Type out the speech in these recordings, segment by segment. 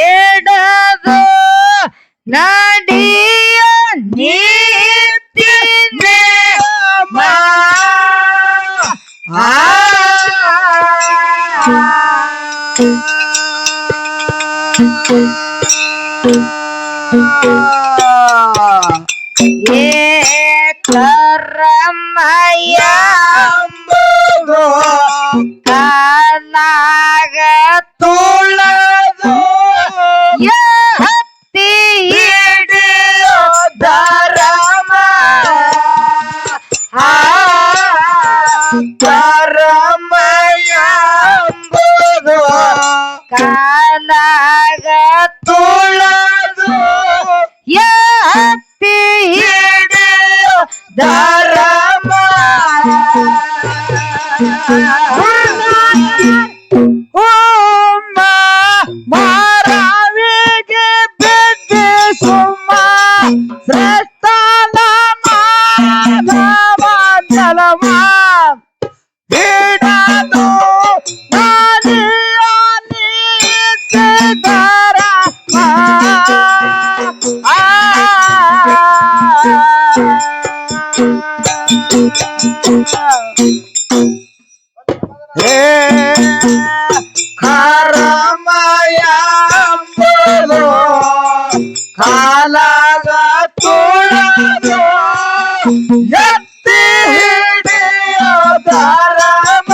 ಎಡದು ನಡಿಯ ನೀತಿ ನೇಮ ಕರಮಯ ಅಂಬುದು ಕಾನಾಗ ತುಳದು ಹತ್ತಿ ಹಿಡಿಯೋ ಧರಮ ಕರಮಯ ಅಂಬುದು ಕಾನಾಗ ತುಳದು ಹತ್ತಿ ಹಿಡಿಯೋ ಧರಮ ಮಾರಾವಿಗೆ ಬಿದ್ದಿ ಸುಮ್ಮ ಶ್ರೇಷ್ಠನ ಮಾನವ ಜಲಮ ಬಿಡದು ಕರಮಯ ಅಂಬುದು ಕಾಲಾಗ ತುಳದು ಎತ್ತಿ ಹಿಡಿಯೋ ಧರಮ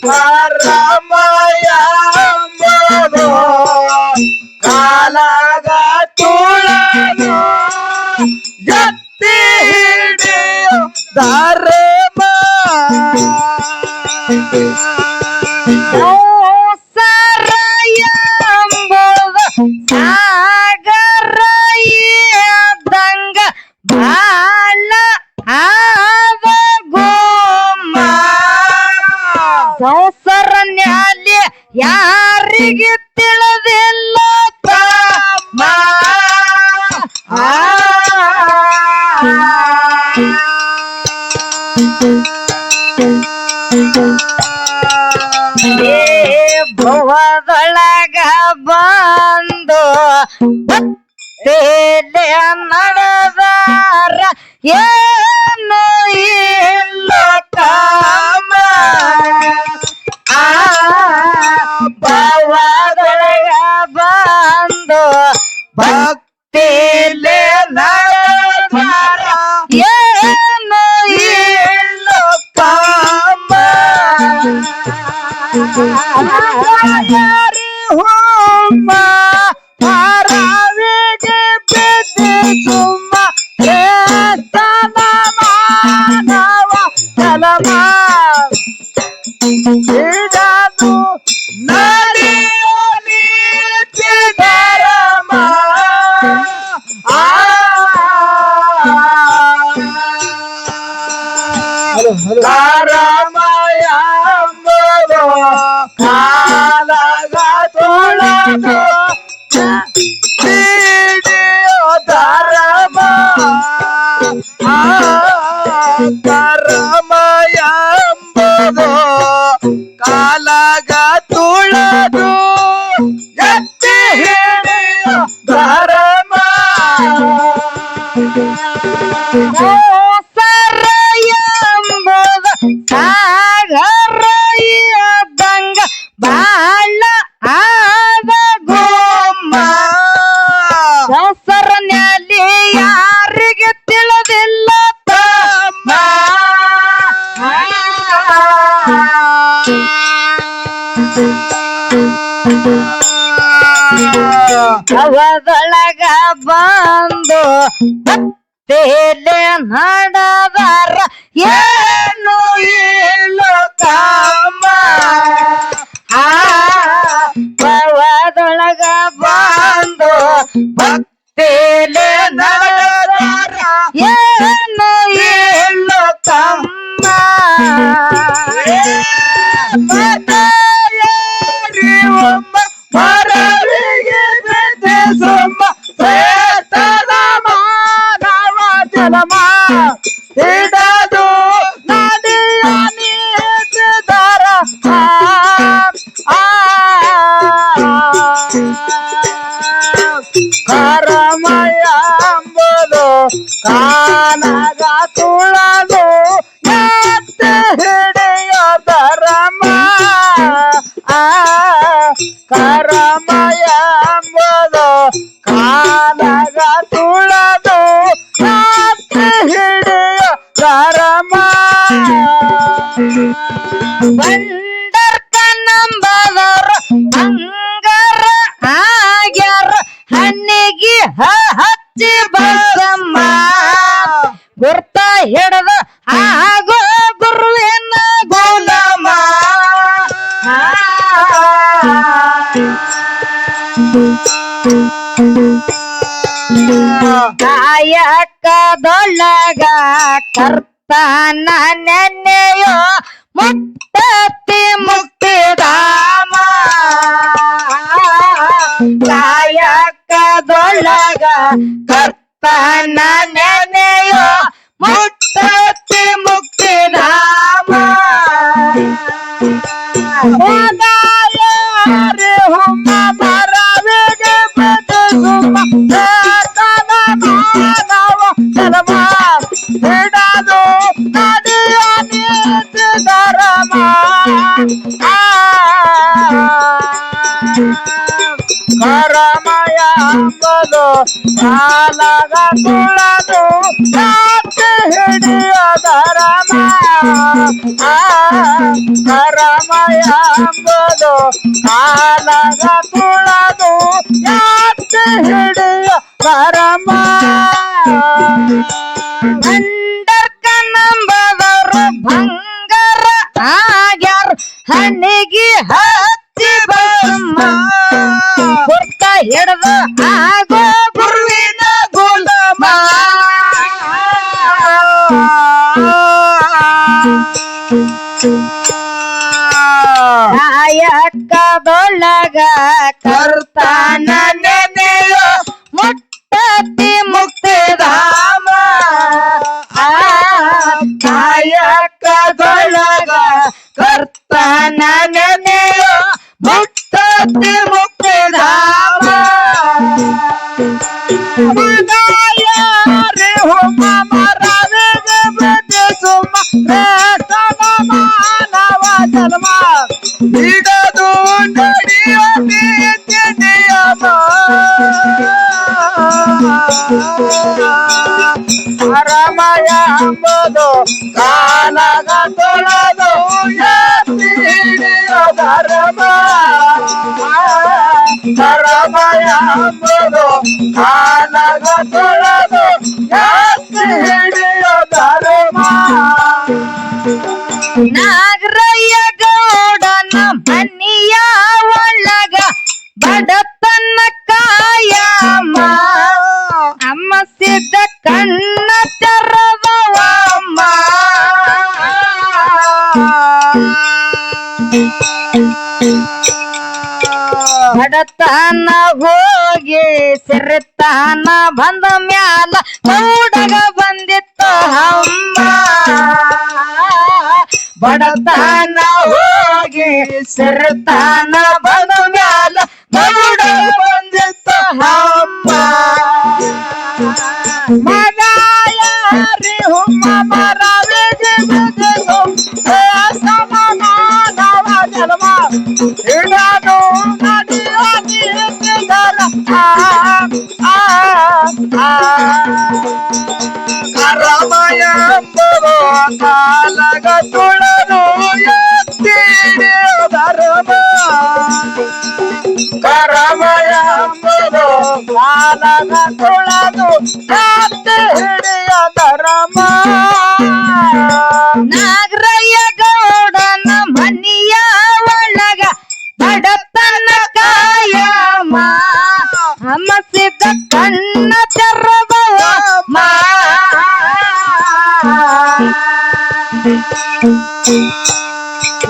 ಕರಮಯ ಅಂಬುದು ಕಾಲಾಗ ತುಳದು ಎತ್ತಿ ಹಿಡಿಯೋ ಧರಮ ಸರಯಂಬುದು ಸಾಗರ ದಂಗ ಬಾಳ ಆದ ಗೋಮ ಸಂಸಾರ ನ್ಯಾಲಿ ಯಾರಿಗೆ ತಿಳಿದಿಲ್ಲ ತಮ್ಮ ಭವದೊಳಗ ಬಂದು ತೇಲೆ ನಡೆದಾರ ಏನು ಇಲ್ಲ ಕಾಮ ಭವದೊಳಗ ಬಂದು ಭಕ್ತಿಲೆ ನಡೆದಾರ ಏನು ಇಲ್ಲ ಕಾಮ ಹೋಮ ಮಾರಾವಿಗೆ ಬಿದ್ದಿ ಸುಮ್ಮ ಶ್ರೇಷ್ಠನ ಮಾನವ ಜಲಮ ಬಿಡದು ನಡಿಯೋ ನೀತಿ ಧರಮ ಕರಮಯ ಅಂಬುದು ಕಾಲಾಗ ತುಳದು ಹಿಡಿಯೋ ಧರಮ ಕರಮಯ ಅಂಬುದು ಕಾಲಾಗ ತುಳದು ಎತ್ತಿ ಹಿಡಿಯೋ ಧರಮ ಸರಯಂಬುದು ಸಾಗರ ದಂಗ ಬಾಳ ಆದ ಗೋಮ ಸಂಸಾರ ನ್ಯಾಲಿ ಯಾರಿಗೆ ತಿಳಿದಿಲ್ಲ ತಮ್ಮ ಅವದೊಳಗ ಬಂದು ತೇಲೆ ನಡೆದಾರ ಏನು ಇಲ್ಲ ಕಾಮ ಭವದೊಳಗ ಬಂದು ಭಕ್ತಿಲೆ ನಡೆದಾರ ಏನು ಇಲ್ಲ ಕಮ್ಮ ಮರವಿಗೆ ಬಿದ್ದಿ ಸುಮ್ಮ ಶ್ರೇಷ್ಠನ ಮಾನವ ಜಲಮ ಹಿಡದು ನಡಿಯ ನೀತಿ ಧರಮ ಬಂಡರ್ಕ ನಂಬದವರು ಬಂಗಾರ ಆಗ್ಯಾರ ಹಣ್ಣಿಗೆ ಹಚ್ಚಿ ಬಸಮ್ಮ ಗುರ್ತ ಹಿಡದ ಆಗೋ ಗುರುವಿನ ಗುಲಾಮ ಕಾಯಕದೊಳಗ ಕರ್ತಾನ ನೆನ್ನೆಯೋ ಮುಕ್ತಿ ಮುಕ್ತಿಧಾಮ ಕಾಯಕದೊಳಗ ಕರ್ತಾನ ನೆನ್ನೆಯೋ ಮುಕ್ತಿ ಮುಕ್ತಿಧಾಮ ಹುಮ್ಮ ಮರವಿಗೆ ಬದು ಸುಮ್ಮ ಧರ್ಮ ಹಿಡದು ನದಿಯ ನೀತಿ ಧರ್ಮ ಕರಮಯ ಅಂಬದು ಕಾಲಗ ತುಳದು ಕಾತಿ ಹಿಡಿಯ ಧರ್ಮ ಕರಮಯ ಅಂಬದು ಕಾಲಗ ತುಳದು ಕಾತಿ ಹಿಡಿಯ ಧರ್ಮ ಬಂಡರ್ಕ ನಂಬದವರು ಬಂಗಾರ ಆಗ್ಯಾರ ಹಣ್ಣಿಗೆ ಹಚ್ಚಿ ಬಸಮ್ಮ ಗುರ್ತ ಹಿಡದ ಆಗೋ ಗುರುವಿನ ಗುಲಾಮ ಕಾಯಕದೊಳಗ ಕರ್ತಾನ ನೆನೆಯೋ ಮುಕ್ತಿ ಮುಕ್ತಿಧಾಮ ಕಾಯಕದೊಳಗ ಕರ್ತಾನ ನೆನೆಯೋ ಮುಕ್ತಿ ಮುಕ್ತಿಧಾಮ ಮಗಾಯಾರಿ ಹುಮ್ಮ ಮರವಿಗೆ ಬದಿ ಸುಮ್ಮ ರೇಷನ ಮಾನವ ಜನ್ಮ ಹಿಡದು ನಡೆಯ ನೀತಿ ನಿಯಮ ಕರಮಯ ಅಂಬುದು ಕಾಲಗ ತೊಳೆದು ಎತ್ತಿ ಹಿಡಿಯ ಧರ್ಮ ಕರಮಯ ಅಂಬುದು ಕಾಲಗ ತೊಳೆದು ಎತ್ತಿ ಹಿಡಿಯ ಧರ್ಮ ನಾಗರಯ್ಯ ಗೌಡನ ಮನಿಯ ಒಳಗ ಬಡತನ ಕಾಯಮ್ಮ ಅಮ್ಮ ಸಿದ್ದ ಕಣ್ಣ ತೆರದವಮ್ಮ ಬಡತನ ಹೋಗಿ ಸಿರಿತಾನ ಬಂದ ಮ್ಯಾಲ ಗೌಡಗ ಬಂದಿತ್ತು ಅಮ್ಮ ಬಡತನ ಹೋಗಿ ಸಿರಿತಾನ ಬಂದ ಮ್ಯಾಲ ಗೌಡಗ ಬಂದಿತ್ತು ಅಮ್ಮ ಮಗಾಯಾರಿ ಹುಮ್ಮ ಮರವಿಗೆ ಬದಿ ಸುಮ್ಮ ಮಾನವ ಜನ್ಮ ಹಿಡದು ನದಿಯ ನೀತಿ ಧರ್ಮ ಕರಮಯ ಎಂಬುದು ಕಾಲಗ ತುಳದು ಎತ್ತಿ ಹಿಡಿಯ ಧರ್ಮ ಕರಮಯ ಎಂಬುದು ಕಾಲಗ ತುಳದು ಎತ್ತಿ ಹಿಡಿಯ ಧರ್ಮ ನಾಗರಯ್ಯ ಗೌಡನ ಮನಿಯ ಒಳಗ ಬಡತನ ಕಾಯಮ್ಮ ಅಮ್ಮ ಸಿದ್ದ ಕಣ್ಣ ತೆರದವಮ್ಮ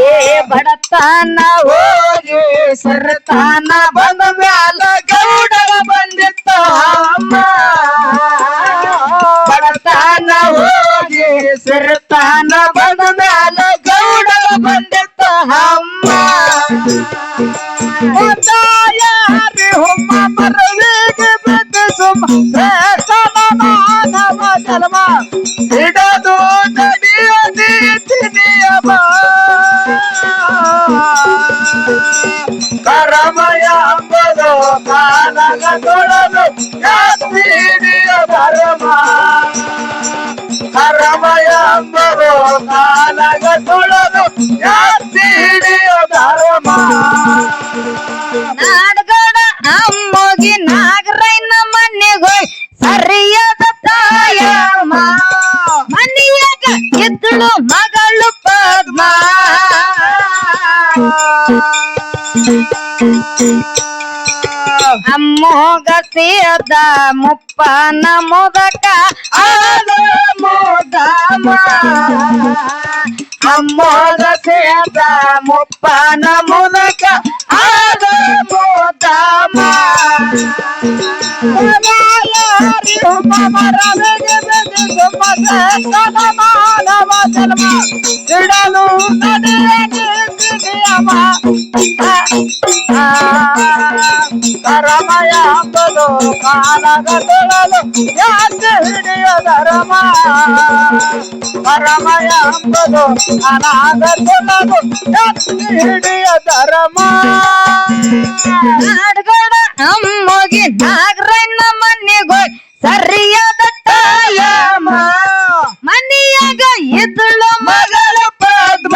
ಏ ಬಡತನ ಹೋಗಿ ಸಿರಿತಾನ ಬಂದ ಮ್ಯಾಲ ಗೌಡಗ ಬಂದಿತ್ತು ಅಮ್ಮ ಬಡತನ ಹೋಗಿ ಸಿರಿತಾನ ಬಂದ ಮ್ಯಾಲ ಗೌಡಗ ಬಂದಿತ್ತು ಅಮ್ಮ ಯಾರಿ ಹುಮ್ಮ ಮರವಿಗೆ ಬದಿ ಸುಮ್ಮ ರೇಷನ ಮಾನವ ಜನ್ಮ ಹಿಡದು ನಡೆಯ ನೀತಿ ನಿಯಮ ಕರಮಯ ಅಂಬುದು ಕಾಲಗ ತೊಳೆದು ಎತ್ತಿ ಹಿಡಿಯ ಧರ್ಮ ಕರಮಯ ಅಂಬುದು ಕಾಲಗ ತೊಳೆದು ಎತ್ತಿ ಅಮ್ಮೋಗಸಿಯದ ಮುಪ್ಪನ ಮುದಕ ಆದ ಮೋದಮ ಅಮ್ಮೋಗಸಿಯದ ಮುಪ್ಪನ ಮುದಕ ಆದ ಮೋದಮ ಮಾನವ ಜನ್ಮ ಇಡಲು ಕರಮಯ ಅಂಬುದು ಕಾಲಗ ತೊಳಲು ಯಾಕೆ ಹಿಡಿಯ ಧರ್ಮ ಕರಮಯ ಅಂಬುದು ಅನಾಗ ತೊಳಲು ಯಾಕೆ ಹಿಡಿಯ ಧರ್ಮ ನಾಡ್ಗಡ ಅಮ್ಮೋಗಿ ನಾಗರನ್ನ ಮನೆಗೋಯ್ ಸರಿಯಾದ ಟೈಮ ಮನೆಯಾಗ ಇದ್ಳು ಮಗಳ ಪದ್ಮ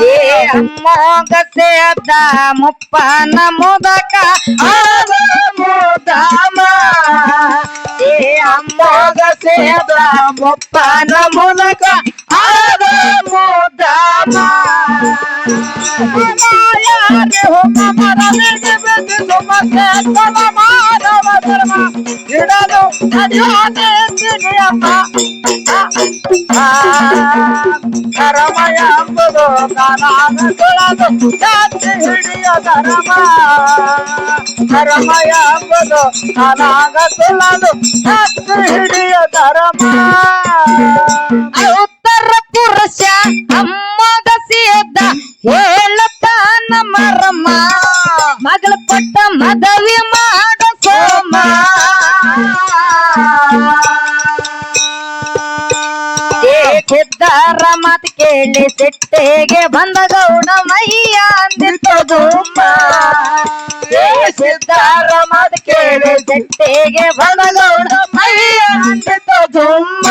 ಏ ಅಮ್ಮೋಗಸೆಯದ ಮುಪ್ಪನ ಮುದಕ ಆದ ಮೋದಮ ಏ ಅಮ್ಮೋಗಸೆಯದ ಮುಪ್ಪನ ಮುದಕ ಆದ ಮೋದಮ ಯಾರೇ ಹೋಗ ಮರವಿಗೆ ಬೆದ್ದು ಮತ್ತೆ ತಲ ಮಾನವ ಧರ್ಮ ಇಡಲು ನಡೆಯೋದೆ ಸಿರಿಯಮ್ಮ ಕರಮಯ ಅಂಬುದು ಕಾಲಾಗ ತೊಳದು ಜಾತಿ ಹಿಡಿಯ ಧರ್ಮ ಕರಮಯ ಅಂಬುದು ಕಾಲಾಗ ತೊಳದು ಜಾತಿ ಹಿಡಿಯ ಧರ್ಮ ಉತ್ತರ ಪುರುಷ ಅಮ್ಮೋಗಸೆಯದ ಹೇಳುತ್ತಾನ ಮರಮ್ಮ ಮಗಳ ಕೊಟ್ಟ ಮದವಿ ಮಾಡ ಸೋಮ ಸಿದ್ಧಾರ ಮಾತು ಕೇಳಿ ಸಿಟ್ಟೆಗೆ ಬಂದ ಗೌಡ ಮಯ್ಯ ಅಂದಿತ್ತು ಧೂಮ ಸಿದ್ಧಾರ ಮಾತು ಕೇಳಿ ಸಿಟ್ಟೆಗೆ ಬಂದ ಗೌಡ ಮೈಯ ಅಂದಿತ್ತು ಧುಮ್ಮ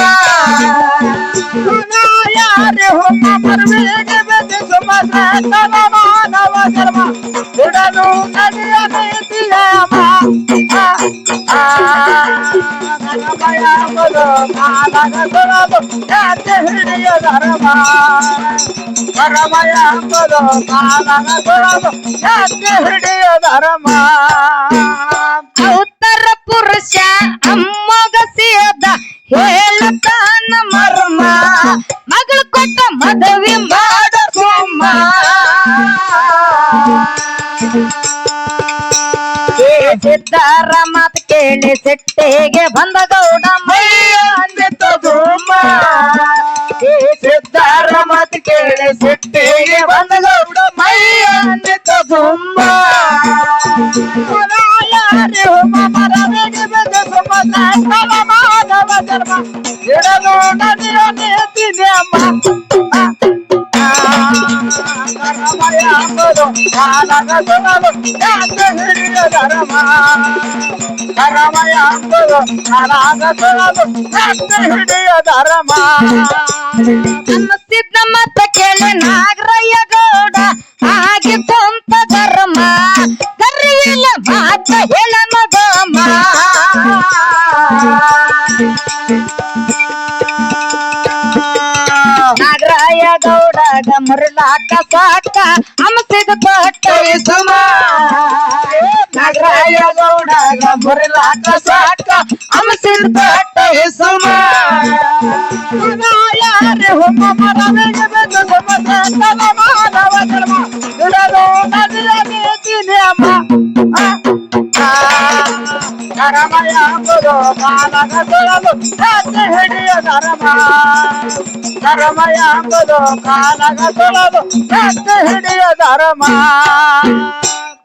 ಯಾರೇ ಹೋಮ ಮರವಿಗೆ ಬೆದ್ದು ಮತ್ತೆ ತಲ ಮಾನವ ಧರ್ಮ ಇಡಲು ನಡೆಯ ನೀತಿಯಮ್ಮ ಕರಮಯ ಅಂಬುದು ಕಾಲಗ ತೊಳದು ಯಾಕೆ ಹಿಡಿಯ ಧರ್ಮ ಕರಮಯ ಅಂಬುದು ಕಾಲಗ ತೊಳದು ಯಾಕೆ ಹಿಡಿಯ ಧರ್ಮ ಉತ್ತರ ಪುರುಷ ಅಮ್ಮೋಗಸೆಯದ ಹೇಳುತ್ತಾನ ಮರ್ಮ ಮಗಳು ಕೊಟ್ಟ ಮದವಿ ಮಾಡ ಸೋಮ ಸಿದ್ಧಾರ ಮಾತು ಕೇಳಿ ಸಿಟ್ಟೆಗೆ ಬಂದ ಗೌಡ ಮಯ್ಯ ಅಂದಿತ್ತು ಧೂಮ ಸಿದ್ಧಾರ ಮಾತು ಕೇಳಿ ಸಿಟ್ಟಿಗೆ ಬಂದ ಗೌಡ ಮೈಯ ಅಂದಿತ್ತು ಧುಮ್ಮ ಯಾರೇ ಹೋಮ ಮರವಿಗೆ ಬೆದ್ದು ಸುಮ್ಮನೆ ತಲ ಮಾನವ ಧರ್ಮ ಇಡಲು ನಡೆಯ ನೀತಿಯಮ್ಮ ಕರಮಯ ಅಂಬುದು ಕಾಲಗ ತೊಳಲು ಯಾಕೆ ಹಿಡಿಯ ಧರ್ಮ ಕರಮಯ ಅಂಬುದು ಕಾಲಗ ತೊಳಲು ಯಾಕೆ ಹಿಡಿಯ ಧರ್ಮ ಅನ್ನಿಸಿದ್ದ ಮತ್ತ ಕೇಳಿ ನಾಗರಯ್ಯ ಗೌಡ ಹಾಗೆ ಕೊಂತ ಧರ್ಮ ಕರಿಯಿಲ್ಲ ಮಾತ ಹೇಳ ಮಗಮ್ಮ ನಾಗರಾಯ ಗೌಡಗ ಮುರಳಾಕ ಸಾಕ ಅಮಸಿದ ಕೊಟ್ಟ ಸುಮ ನಾಗರಾಯ ಗೌಡಗ ಮುರಳಾಕ ಸಾಕ ಅಮಸಿದ ಕೊಟ್ಟ ಸುಮ ಯಾರೇ ಹೋಮ ಮರವಿಗೆ ಬೆದ್ದು ಸುಮತೆ ತಲ ಮಾನವ ಧರ್ಮ ಇಡಲು ನಡೆಯ ನೀತಿಯಮ್ಮ ಕರಮಯ ಅಂಬುದು ಕಾಲಗ ತೊಳಲು ಯಾಕೆ ಹಿಡಿಯ ಧರ್ಮ ಕರಮಯ ಅಂಬುದು ಕಾಲಗ ತೊಳಲು ಯಾಕೆ ಹಿಡಿಯ ಧರ್ಮ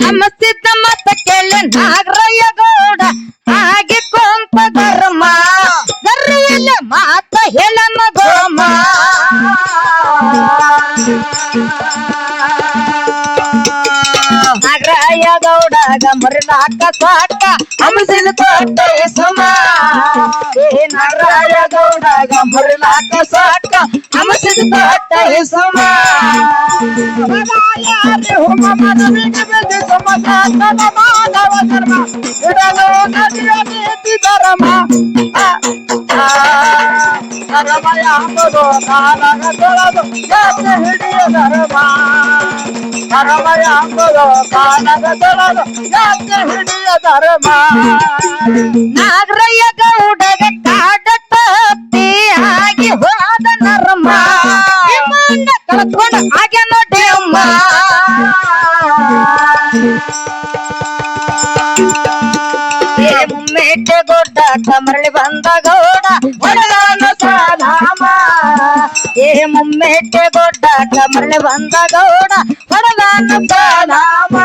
ಅಮಸಿದ್ದ ಮತ್ತ ಕೇಳಿ ನಾಗರಯ್ಯ ಗೌಡ ಹಾಗೆ ಕೊಂತ ಧರ್ಮ ಗರ್ವಿಲ್ಲ ಮಾತ ಹೇಳ ಮಗಮ್ಮ ನಾಗರಾಯ ಗೌಡಗ ಮುರಳಾಕ ಸಾಕ ಹಂಸಿದ ಕೊಟ್ಟ ಸುಮ ನಾಗರಾಯ ಗೌಡಗ ಮುರಳಾಕ ಸಾಕ ಹಂಸಿದ ಕೊಟ್ಟ ಸುಮ ಯಾರೇ ಹೋಮ ಮರವಿಗೆ ಬೆದ್ದು ಸುಮ್ಮನೆ ತಲ ಮಾನವ ಧರ್ಮ ಇಡಲು ನಡೆಯ ನೀತಿ ಧರ್ಮ ಧರ್ಮಯ ಅಂಬುದು ಕಾಲಗ ತೊಳೆದು ಎತ್ತಿ ಹಿಡಿಯ ಧರ್ಮ ಧರ್ಮಯ ಅಂಬುದು ಕಾಲಗ ತೊಳೆದು ಎತ್ತಿ ಹಿಡಿಯ ಧರ್ಮ ನಾಗರಯ್ಯ ಗೌಡಗ ಕಾಡ ತಪ್ಪಿ ಆಗಿ ಹೋದ ನರ್ಮ ವಿಮಾನ ಕಳ್ಕೊಂಡು ಹಾಗೆ ನೋಡಿ ಅಮ್ಮ ಮುಮ್ಮೆಟ್ಟೆ ಗೊಡ್ಡಾಟ ಮರಳಿ ಬಂದ ಗೌಡ ಹೊಡೆದಾನು ಸಾಧಾಮ ಮುಮ್ಮೆಟ್ಟೆ ಗೊಡ್ಡಾಟ ಮರಳಿ ಬಂದ ಗೌಡ ಹೊಡೆದಾನು ಸಾಧಾಮ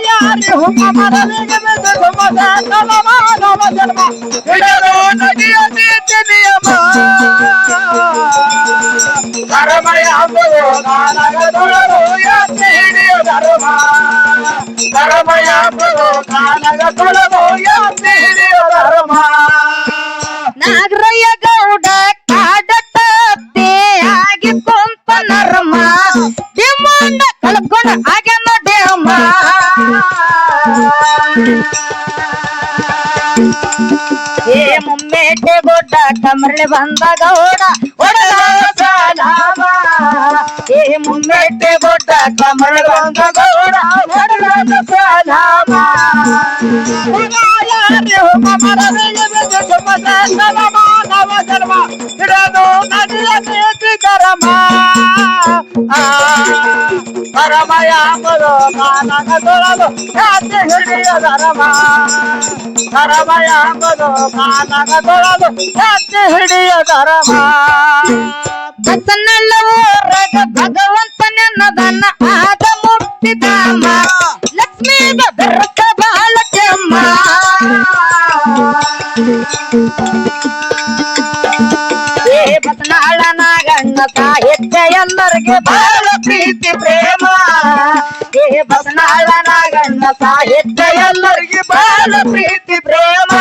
ಯಾರಿ ಹುಮ್ಮ ಮರಳಿಗೆ ಬಿದ್ದು ಸುಮದ ಮಾನವ ಜನ್ಮ ಹಿಡಿದು ನದಿಯ ನೀತಿ ನಿಯಮ ಧರ್ಮಯ ಅಂಬುದು ಕಾಲಗ ತೊಳೆದು ಎತ್ತಿ ಹಿಡಿಯ ಧರ್ಮ ಧರ್ಮಯ ಅಂಬುದು ಕಾಲಗ ತೊಳೆದು ಎತ್ತಿ ಹಿಡಿಯ ಧರ್ಮ ನಾಗರಯ್ಯ ಗೌಡ ಕಾಡ ತಪ್ಪಿ ಆಗಿ ಕುಂತ ನರ್ಮ ವಿಮಾನ ಕಳ್ಕೊಂಡು ಹಾಗೆ ನೋಡಿ ಅಮ್ಮ ಮುಮ್ಮೆಟ್ಟೆ ಗೊಡ್ಡಾಟ ಮರಳಿ ಬಂದ ಗೌಡ ಹೊಡೆದಾನು ಸಾಧಾಮ ಮುಮ್ಮೆಟ್ಟೆ ಗೊಡ್ಡಾಟ ಮರಳಿ ಬಂದ ಗೌಡ ಹೊಡೆದಾನು ಸಾಧಾಮ ಯಾರಿ ಹುಮ್ಮ ಮರಳಿಗೆ ಬಿದ್ದು ಸುಮದ ಮಾನವ ಜನ್ಮ ಹಿಡಿದು ನದಿಯ ನೀತಿ ಧರ್ಮ ಧರ್ಮಯ ಅಂಬುದು ಕಾಲಗ ತೊಳೆದು ಎತ್ತಿ ಹಿಡಿಯ ಧರ್ಮ ಧರ್ಮಯ ಅಂಬುದು ಕಾಲಗ ತೊಳೆದು ಎತ್ತಿ ಹಿಡಿಯ ಧರ್ಮ ಬಸನಲ್ಲ ಊರಗ ಭಗವಂತನೆನ್ನದನ್ನ ಆದ ಮುಕ್ತಿಧಾಮ ಲಕ್ಷ್ಮೀಗ ಬೆರಕ ಬಾಳ ಕೆಮ್ಮ ಬಸನಾಳ ನಾಗಣ್ಣ ಸಾಹಿತ್ಯ ಎಲ್ಲರಿಗೆ ಬಾಳ ಪ್ರೀತಿ ಪ್ರೇಮ ಬಸನಾಳ ನಾಗಣ್ಣ ಸಾಹಿತ್ಯ ಎಲ್ಲರಿಗೆ ಬಾಳ ಪ್ರೀತಿ ಪ್ರೇಮ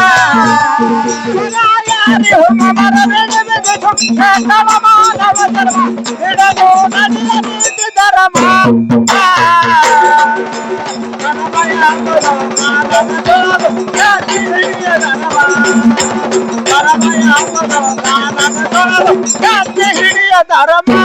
ಯಾರಿ ಹುಮ್ಮ ಮರಳಿಗೆ ಬಿದ್ದು ಸುಮದ ಮಾನವ ಜನ್ಮ ಹಿಡಿದು ನದಿಯ ನೀತಿ ಧರ್ಮ ಧರ್ಮಯ ಅಂಬುದು ಕಾಲಗ ತೊಳೆದು ಎತ್ತಿ ಹಿಡಿಯ ಧರ್ಮ ಧರ್ಮಯ ಅಂಬುದು ಕಾಲಗ ತೊಳೆದು ಎತ್ತಿ ಹಿಡಿಯ ಧರ್ಮ